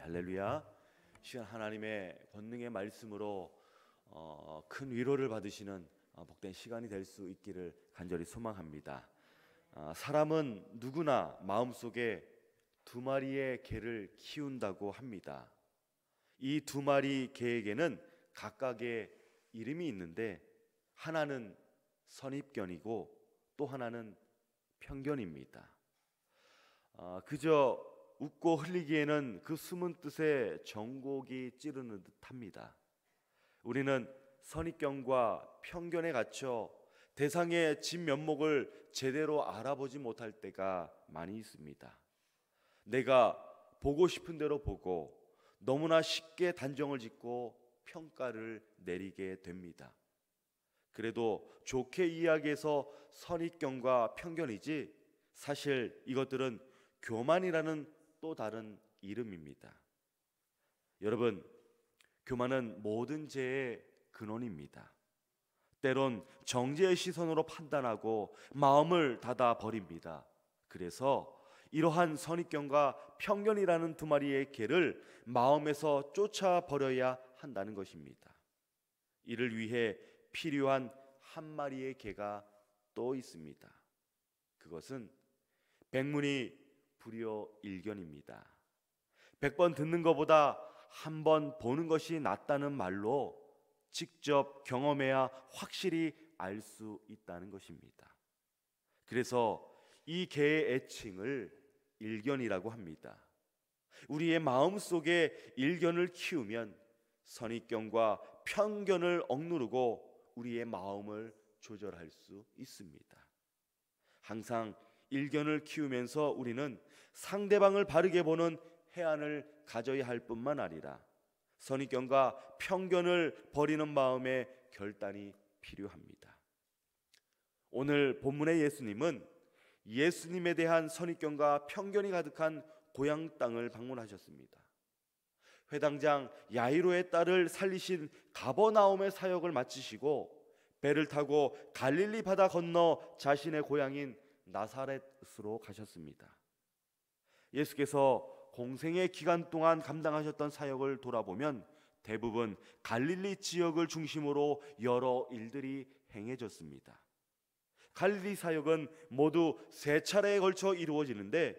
할렐루야. 시간 하나님의 권능의 말씀으로 큰 위로를 받으시는 복된 시간이 될 수 있기를 간절히 소망합니다. 사람은 누구나 마음속에 두 마리의 개를 키운다고 합니다. 이 두 마리 개에게는 각각의 이름이 있는데 하나는 선입견이고 또 하나는 편견입니다. 그저 웃고 흘리기에는 그 숨은 뜻에 정곡이 찌르는 듯합니다. 우리는 선입견과 편견에 갇혀 대상의 진면목을 제대로 알아보지 못할 때가 많이 있습니다. 내가 보고 싶은 대로 보고 너무나 쉽게 단정을 짓고 평가를 내리게 됩니다. 그래도 좋게 이야기해서 선입견과 편견이지 사실 이것들은 교만이라는 또 다른 이름입니다. 여러분, 교만은 모든 죄의 근원입니다. 때론 정죄의 시선으로 판단하고 마음을 닫아 버립니다. 그래서 이러한 선입견과 편견이라는 두 마리의 개를 마음에서 쫓아버려야 한다는 것입니다. 이를 위해 필요한 한 마리의 개가 또 있습니다. 그것은 백문이 불여일견입니다. 100번 듣는 것보다 한 번 보는 것이 낫다는 말로 직접 경험해야 확실히 알 수 있다는 것입니다. 그래서 이 개의 애칭을 일견이라고 합니다. 우리의 마음속에 일견을 키우면 선입견과 편견을 억누르고 우리의 마음을 조절할 수 있습니다. 항상 일견을 키우면서 우리는 상대방을 바르게 보는 해안을 가져야 할 뿐만 아니라 선입견과 편견을 버리는 마음의 결단이 필요합니다. 오늘 본문의 예수님은 예수님에 대한 선입견과 편견이 가득한 고향 땅을 방문하셨습니다. 회당장 야이로의 딸을 살리신 가버나움의 사역을 마치시고 배를 타고 갈릴리 바다 건너 자신의 고향인 나사렛으로 가셨습니다. 예수께서 공생의 기간 동안 감당하셨던 사역을 돌아보면 대부분 갈릴리 지역을 중심으로 여러 일들이 행해졌습니다. 갈릴리 사역은 모두 3차례에 걸쳐 이루어지는데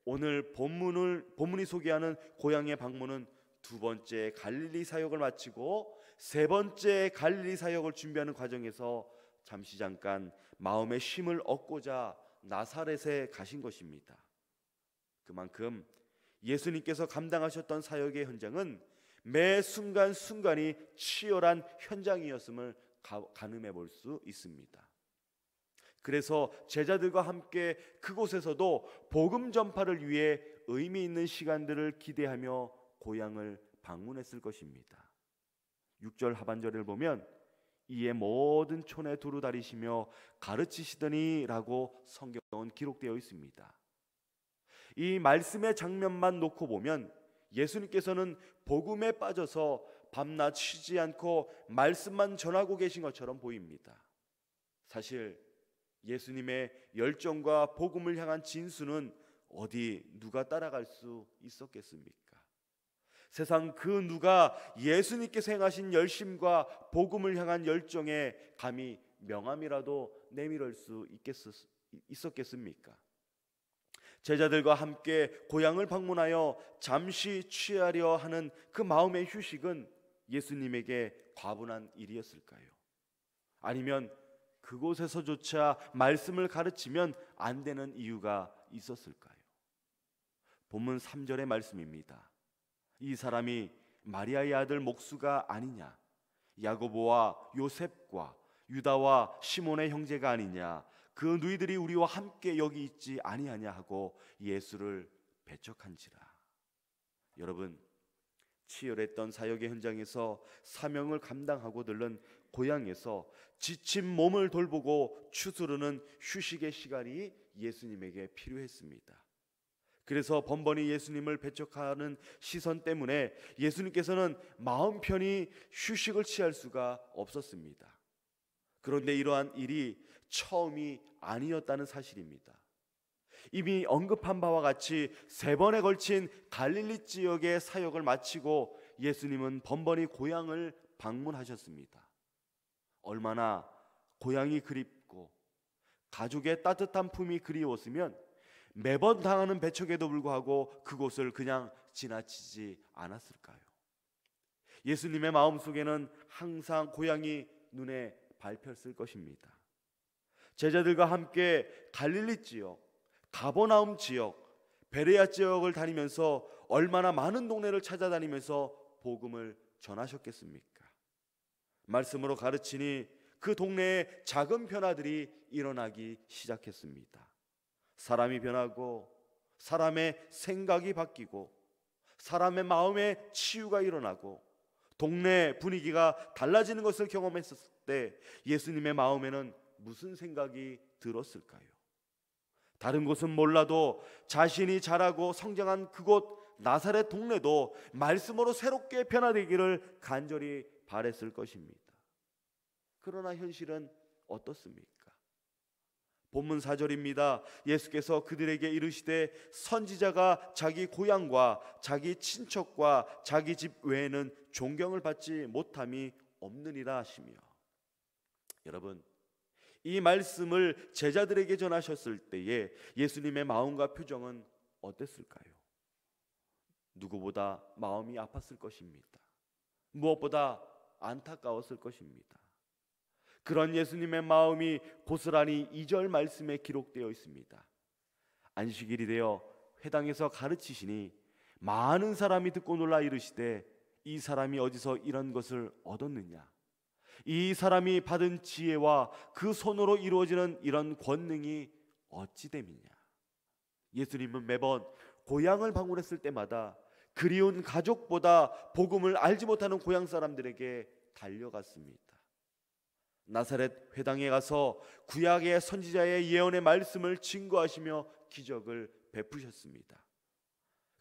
오늘 본문이 소개하는 고향의 방문은 2번째 갈릴리 사역을 마치고 3번째 갈릴리 사역을 준비하는 과정에서 잠깐 마음의 쉼을 얻고자 나사렛에 가신 것입니다. 그만큼 예수님께서 감당하셨던 사역의 현장은 매 순간순간이 치열한 현장이었음을 가늠해 볼 수 있습니다. 그래서 제자들과 함께 그곳에서도 복음 전파를 위해 의미 있는 시간들을 기대하며 고향을 방문했을 것입니다. 6절 하반절을 보면 이에 모든 촌에 두루 다니시며 가르치시더니 라고 성경은 기록되어 있습니다. 이 말씀의 장면만 놓고 보면 예수님께서는 복음에 빠져서 밤낮 쉬지 않고 말씀만 전하고 계신 것처럼 보입니다. 사실 예수님의 열정과 복음을 향한 진수는 어디 누가 따라갈 수 있었겠습니까? 세상 그 누가 예수님께서 행하신 열심과 복음을 향한 열정에 감히 명함이라도 내밀을 수 있었겠습니까? 제자들과 함께 고향을 방문하여 잠시 취하려 하는 그 마음의 휴식은 예수님에게 과분한 일이었을까요? 아니면 그곳에서조차 말씀을 가르치면 안 되는 이유가 있었을까요? 본문 3절의 말씀입니다. 이 사람이 마리아의 아들 목수가 아니냐, 야고보와 요셉과 유다와 시몬의 형제가 아니냐, 그 누이들이 우리와 함께 여기 있지 아니하냐 하고 예수를 배척한지라. 여러분, 치열했던 사역의 현장에서 사명을 감당하고 들른 고향에서 지친 몸을 돌보고 추스르는 휴식의 시간이 예수님에게 필요했습니다. 그래서 번번이 예수님을 배척하는 시선 때문에 예수님께서는 마음 편히 휴식을 취할 수가 없었습니다. 그런데 이러한 일이 처음이 아니었다는 사실입니다. 이미 언급한 바와 같이 3번에 걸친 갈릴리 지역의 사역을 마치고 예수님은 번번이 고향을 방문하셨습니다. 얼마나 고향이 그립고 가족의 따뜻한 품이 그리웠으면 매번 당하는 배척에도 불구하고 그곳을 그냥 지나치지 않았을까요? 예수님의 마음속에는 항상 고향이 눈에 밟혔을 것입니다. 제자들과 함께 갈릴리 지역, 가버나움 지역, 베레아 지역을 다니면서 얼마나 많은 동네를 찾아다니면서 복음을 전하셨겠습니까? 말씀으로 가르치니 그 동네에 작은 변화들이 일어나기 시작했습니다. 사람이 변하고 사람의 생각이 바뀌고 사람의 마음에 치유가 일어나고 동네 분위기가 달라지는 것을 경험했을 때 예수님의 마음에는 무슨 생각이 들었을까요? 다른 곳은 몰라도 자신이 자라고 성장한 그곳 나사렛 동네도 말씀으로 새롭게 변화되기를 간절히 바랬을 것입니다. 그러나 현실은 어떻습니까? 본문 4절입니다. 예수께서 그들에게 이르시되 선지자가 자기 고향과 자기 친척과 자기 집 외에는 존경을 받지 못함이 없느니라 하시며, 여러분, 이 말씀을 제자들에게 전하셨을 때에 예수님의 마음과 표정은 어땠을까요? 누구보다 마음이 아팠을 것입니다. 무엇보다 안타까웠을 것입니다. 그런 예수님의 마음이 고스란히 2절 말씀에 기록되어 있습니다. 안식일이 되어 회당에서 가르치시니 많은 사람이 듣고 놀라 이르시되 이 사람이 어디서 이런 것을 얻었느냐? 이 사람이 받은 지혜와 그 손으로 이루어지는 이런 권능이 어찌 됨이냐? 예수님은 매번 고향을 방문했을 때마다 그리운 가족보다 복음을 알지 못하는 고향 사람들에게 달려갔습니다. 나사렛 회당에 가서 구약의 선지자의 예언의 말씀을 증거하시며 기적을 베푸셨습니다.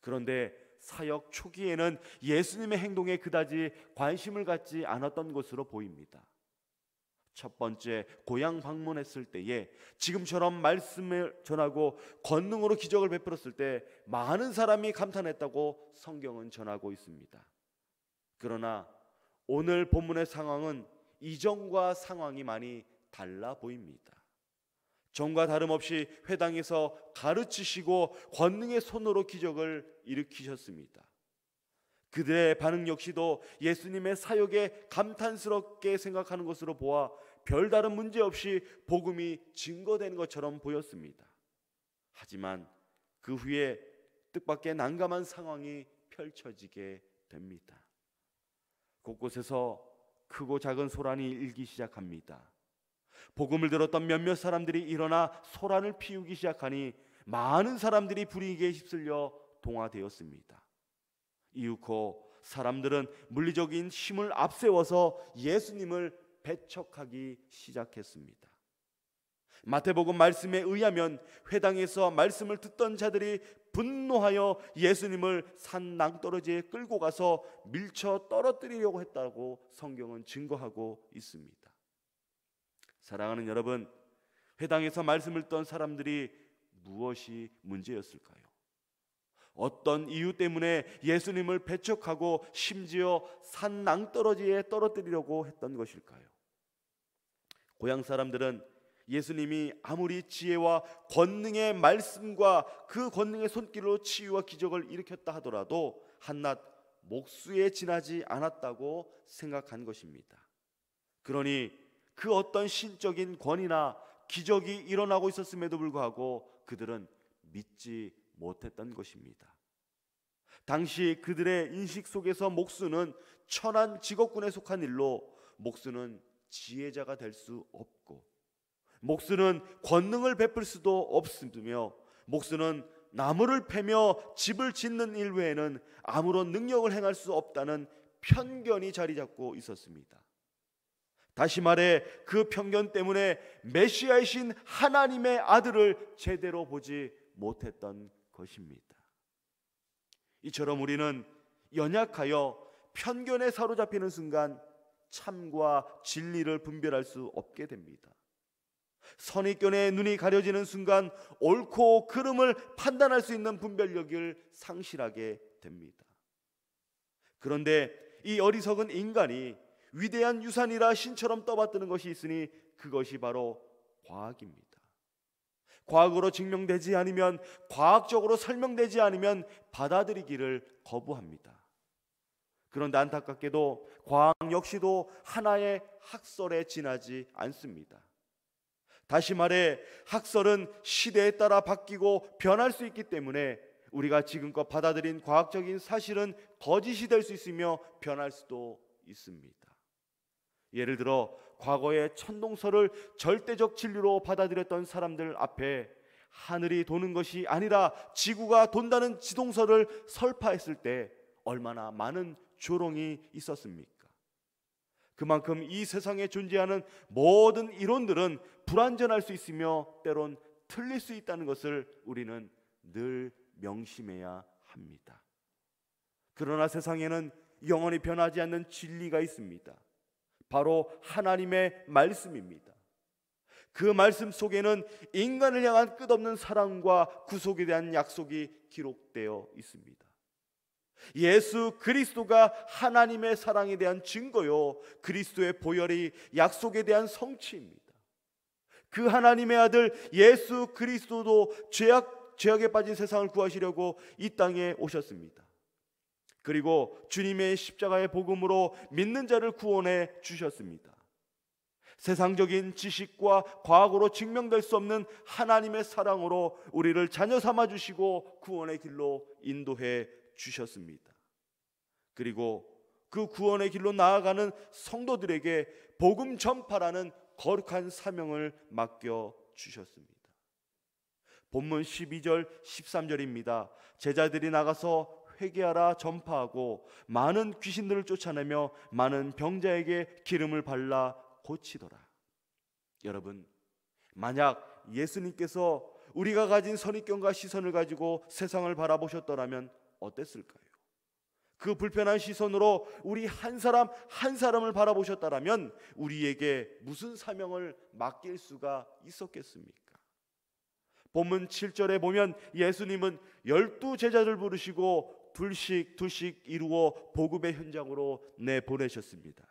그런데 사역 초기에는 예수님의 행동에 그다지 관심을 갖지 않았던 것으로 보입니다. 첫 번째 고향 방문했을 때에 지금처럼 말씀을 전하고 권능으로 기적을 베풀었을 때 많은 사람이 감탄했다고 성경은 전하고 있습니다. 그러나 오늘 본문의 상황은 이전과 상황이 많이 달라 보입니다. 전과 다름없이 회당에서 가르치시고 권능의 손으로 기적을 일으키셨습니다. 그들의 반응 역시도 예수님의 사역에 감탄스럽게 생각하는 것으로 보아 별다른 문제 없이 복음이 증거되는 것처럼 보였습니다. 하지만 그 후에 뜻밖의 난감한 상황이 펼쳐지게 됩니다. 곳곳에서 크고 작은 소란이 일기 시작합니다. 복음을 들었던 몇몇 사람들이 일어나 소란을 피우기 시작하니 많은 사람들이 분위기에 휩쓸려 동화되었습니다. 이윽고 사람들은 물리적인 힘을 앞세워서 예수님을 배척하기 시작했습니다. 마태복음 말씀에 의하면 회당에서 말씀을 듣던 자들이 분노하여 예수님을 산 낭떠러지에 끌고 가서 밀쳐 떨어뜨리려고 했다고 성경은 증거하고 있습니다. 사랑하는 여러분, 회당에서 말씀을 듣던 사람들이 무엇이 문제였을까요? 어떤 이유 때문에 예수님을 배척하고 심지어 산 낭떠러지에 떨어뜨리려고 했던 것일까요? 고향 사람들은 예수님이 아무리 지혜와 권능의 말씀과 그 권능의 손길로 치유와 기적을 일으켰다 하더라도 한낱 목수에 지나지 않았다고 생각한 것입니다. 그러니 그 어떤 신적인 권위나 기적이 일어나고 있었음에도 불구하고 그들은 믿지 못했던 것입니다. 당시 그들의 인식 속에서 목수는 천한 직업군에 속한 일로 목수는 지혜자가 될 수 없고 목수는 권능을 베풀 수도 없으며 목수는 나무를 패며 집을 짓는 일 외에는 아무런 능력을 행할 수 없다는 편견이 자리 잡고 있었습니다. 다시 말해 그 편견 때문에 메시아이신 하나님의 아들을 제대로 보지 못했던 것입니다. 이처럼 우리는 연약하여 편견에 사로잡히는 순간 참과 진리를 분별할 수 없게 됩니다. 선입견의 눈이 가려지는 순간 옳고 그름을 판단할 수 있는 분별력을 상실하게 됩니다. 그런데 이 어리석은 인간이 위대한 유산이라 신처럼 떠받드는 것이 있으니 그것이 바로 과학입니다. 과학으로 증명되지 않으면, 과학적으로 설명되지 않으면 받아들이기를 거부합니다. 그런데 안타깝게도 과학 역시도 하나의 학설에 지나지 않습니다. 다시 말해 학설은 시대에 따라 바뀌고 변할 수 있기 때문에 우리가 지금껏 받아들인 과학적인 사실은 거짓이 될 수 있으며 변할 수도 있습니다. 예를 들어 과거의 천동설을 절대적 진리로 받아들였던 사람들 앞에 하늘이 도는 것이 아니라 지구가 돈다는 지동설을 설파했을 때 얼마나 많은 조롱이 있었습니까? 그만큼 이 세상에 존재하는 모든 이론들은 불완전할 수 있으며 때론 틀릴 수 있다는 것을 우리는 늘 명심해야 합니다. 그러나 세상에는 영원히 변하지 않는 진리가 있습니다. 바로 하나님의 말씀입니다. 그 말씀 속에는 인간을 향한 끝없는 사랑과 구속에 대한 약속이 기록되어 있습니다. 예수 그리스도가 하나님의 사랑에 대한 증거요, 그리스도의 보혈이 약속에 대한 성취입니다. 그 하나님의 아들 예수 그리스도도 죄악에 빠진 세상을 구하시려고 이 땅에 오셨습니다. 그리고 주님의 십자가의 복음으로 믿는 자를 구원해 주셨습니다. 세상적인 지식과 과학으로 증명될 수 없는 하나님의 사랑으로 우리를 자녀 삼아 주시고 구원의 길로 인도해 주셨습니다. 그리고 그 구원의 길로 나아가는 성도들에게 복음 전파라는 거룩한 사명을 맡겨 주셨습니다. 본문 12절 13절입니다. 제자들이 나가서 회개하라 전파하고 많은 귀신들을 쫓아내며 많은 병자에게 기름을 발라 고치더라. 여러분, 만약 예수님께서 우리가 가진 선입견과 시선을 가지고 세상을 바라보셨더라면 어땠을까요? 그 불편한 시선으로 우리 한 사람 한 사람을 바라보셨더라면 우리에게 무슨 사명을 맡길 수가 있었겠습니까? 본문 7절에 보면 예수님은 12 제자들 부르시고 둘씩 이루어 복음의 현장으로 내보내셨습니다.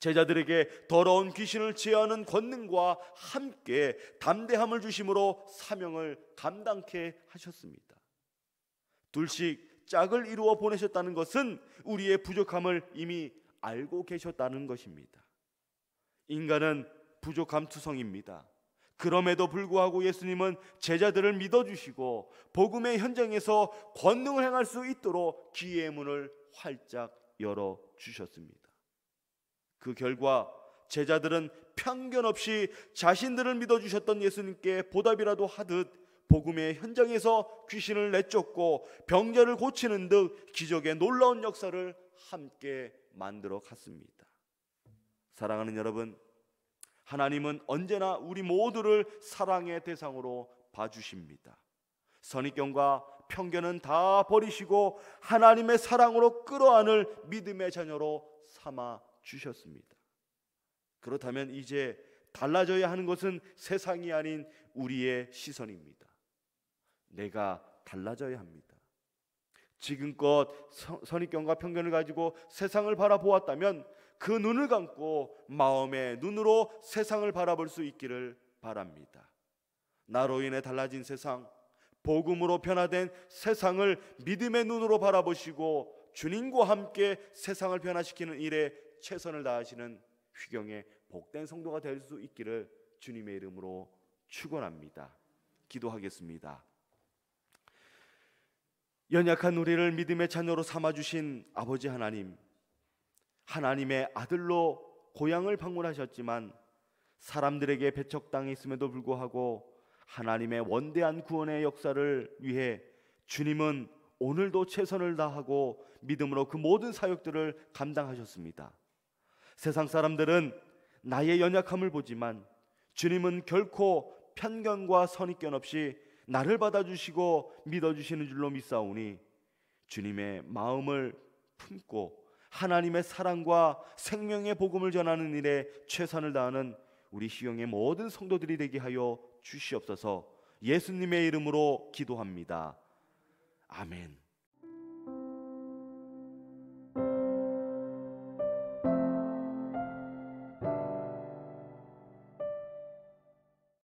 제자들에게 더러운 귀신을 제어하는 권능과 함께 담대함을 주심으로 사명을 감당케 하셨습니다. 둘씩 짝을 이루어 보내셨다는 것은 우리의 부족함을 이미 알고 계셨다는 것입니다. 인간은 부족함 투성입니다. 그럼에도 불구하고 예수님은 제자들을 믿어주시고 복음의 현장에서 권능을 행할 수 있도록 기회의 문을 활짝 열어주셨습니다. 그 결과 제자들은 편견 없이 자신들을 믿어주셨던 예수님께 보답이라도 하듯 복음의 현장에서 귀신을 내쫓고 병자를 고치는 등 기적의 놀라운 역사를 함께 만들어 갔습니다. 사랑하는 여러분, 하나님은 언제나 우리 모두를 사랑의 대상으로 봐주십니다. 선입견과 편견은 다 버리시고 하나님의 사랑으로 끌어안을 믿음의 자녀로 삼아 주셨습니다. 그렇다면 이제 달라져야 하는 것은 세상이 아닌 우리의 시선입니다. 내가 달라져야 합니다. 지금껏 선입견과 편견을 가지고 세상을 바라보았다면 그 눈을 감고 마음의 눈으로 세상을 바라볼 수 있기를 바랍니다. 나로 인해 달라진 세상, 복음으로 변화된 세상을 믿음의 눈으로 바라보시고 주님과 함께 세상을 변화시키는 일에 최선을 다하시는 휘경의 복된 성도가 될 수 있기를 주님의 이름으로 축원합니다. 기도하겠습니다. 연약한 우리를 믿음의 자녀로 삼아주신 아버지 하나님, 하나님의 아들로 고향을 방문하셨지만 사람들에게 배척당해 있음에도 불구하고 하나님의 원대한 구원의 역사를 위해 주님은 오늘도 최선을 다하고 믿음으로 그 모든 사역들을 감당하셨습니다. 세상 사람들은 나의 연약함을 보지만 주님은 결코 편견과 선입견 없이 나를 받아주시고 믿어주시는 줄로 믿사오니 주님의 마음을 품고 하나님의 사랑과 생명의 복음을 전하는 일에 최선을 다하는 우리 시경의 모든 성도들이 되게 하여 주시옵소서. 예수님의 이름으로 기도합니다. 아멘.